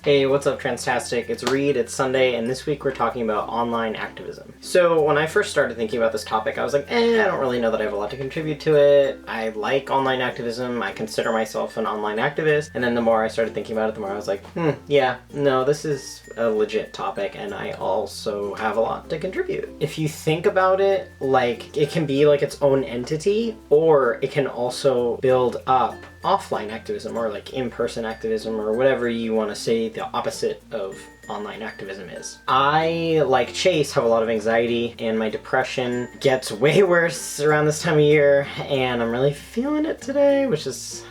Hey, what's up, Transtastic? It's Reed, it's Sunday, and this week we're talking about online activism. So when I first started thinking about this topic, I was like, I don't really know that I have a lot to contribute to it. I like online activism, I consider myself an online activist, and then the more I started thinking about it, the more I was like, yeah, no, this is a legit topic, and I also have a lot to contribute. If you think about it, like, it can be like its own entity, or it can also build up offline activism, or like in-person activism, or whatever you want to say the opposite of online activism is. I, like Chase, have a lot of anxiety, and my depression gets way worse around this time of year, and I'm really feeling it today, which is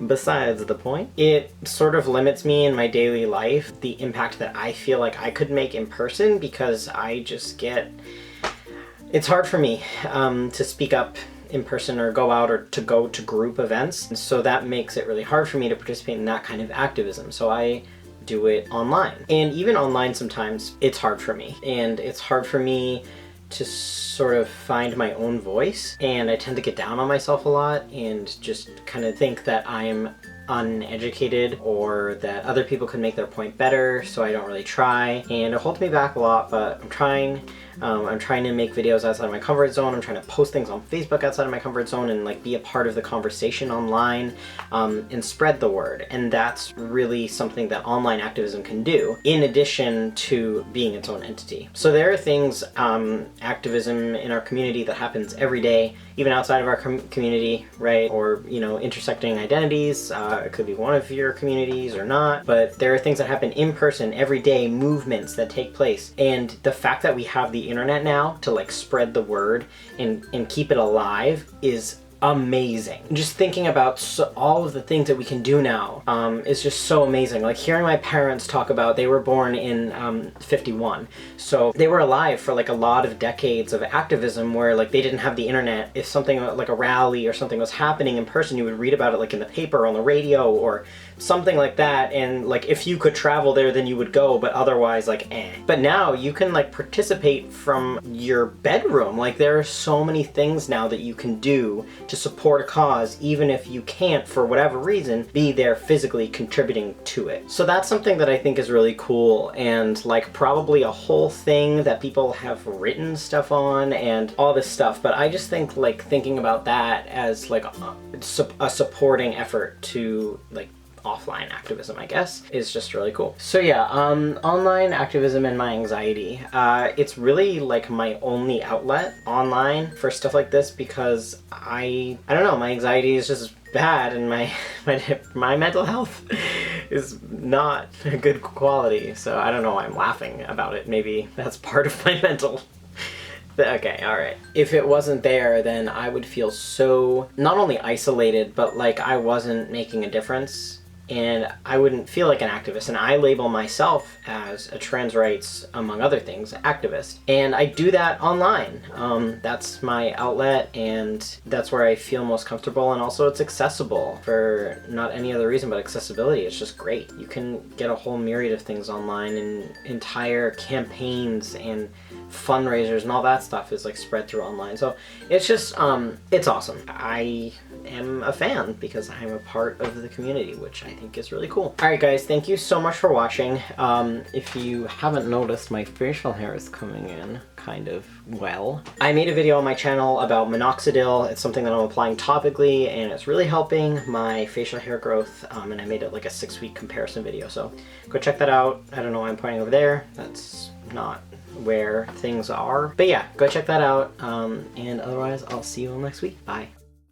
besides the point. It sort of limits me in my daily life, the impact that I feel like I could make in person, because I just get... It's hard for me to speak up in person or go out or to go to group events, and so that makes it really hard for me to participate in that kind of activism. So I do it online, and even online sometimes it's hard for me, and it's hard for me to sort of find my own voice, and I tend to get down on myself a lot and just kind of think that I'm uneducated or that other people could make their point better, so I don't really try, and it holds me back a lot, but I'm trying. I'm trying to make videos outside of my comfort zone. I'm trying to post things on Facebook outside of my comfort zone and like be a part of the conversation online, and spread the word. And that's really something that online activism can do, in addition to being its own entity. So there are things, activism in our community that happens every day, even outside of our community, right? Or, you know, intersecting identities. It could be one of your communities or not, but there are things that happen in person every day, movements that take place. And the fact that we have the internet now to like spread the word and keep it alive is amazing. Just thinking about all of the things that we can do now is just so amazing. Like hearing my parents talk about, they were born in 51, so they were alive for like a lot of decades of activism where like they didn't have the internet. If something like a rally or something was happening in person, you would read about it like in the paper or on the radio or something like that, and like if you could travel there then you would go, but otherwise like But now you can like participate from your bedroom. Like there are so many things now that you can do to support a cause, even if you can't, for whatever reason, be there physically contributing to it. So that's something that I think is really cool, and like probably a whole thing that people have written stuff on and all this stuff, but I just think like thinking about that as like a supporting effort to like offline activism, I guess, is just really cool. So yeah, online activism and my anxiety. It's really like my only outlet online for stuff like this, because I don't know, my anxiety is just bad, and my mental health is not a good quality, so I don't know why I'm laughing about it. Maybe that's part of my mental... Okay, alright. If it wasn't there, then I would feel so not only isolated, but like I wasn't making a difference, and I wouldn't feel like an activist. And I label myself as a trans rights, among other things, activist. And I do that online. That's my outlet, and that's where I feel most comfortable, and also it's accessible for not any other reason but accessibility. It's just great. You can get a whole myriad of things online, and entire campaigns and fundraisers and all that stuff is like spread through online. So it's just it's awesome. I am a fan because I'm a part of the community, which I think is really cool. Alright guys, thank you so much for watching. If you haven't noticed, my facial hair is coming in kind of well. I made a video on my channel about minoxidil. It's something that I'm applying topically, and it's really helping my facial hair growth, and I made it like a 6-week comparison video, so go check that out. I don't know why I'm pointing over there. That's not where things are. But yeah, go check that out, and otherwise I'll see you all next week. Bye.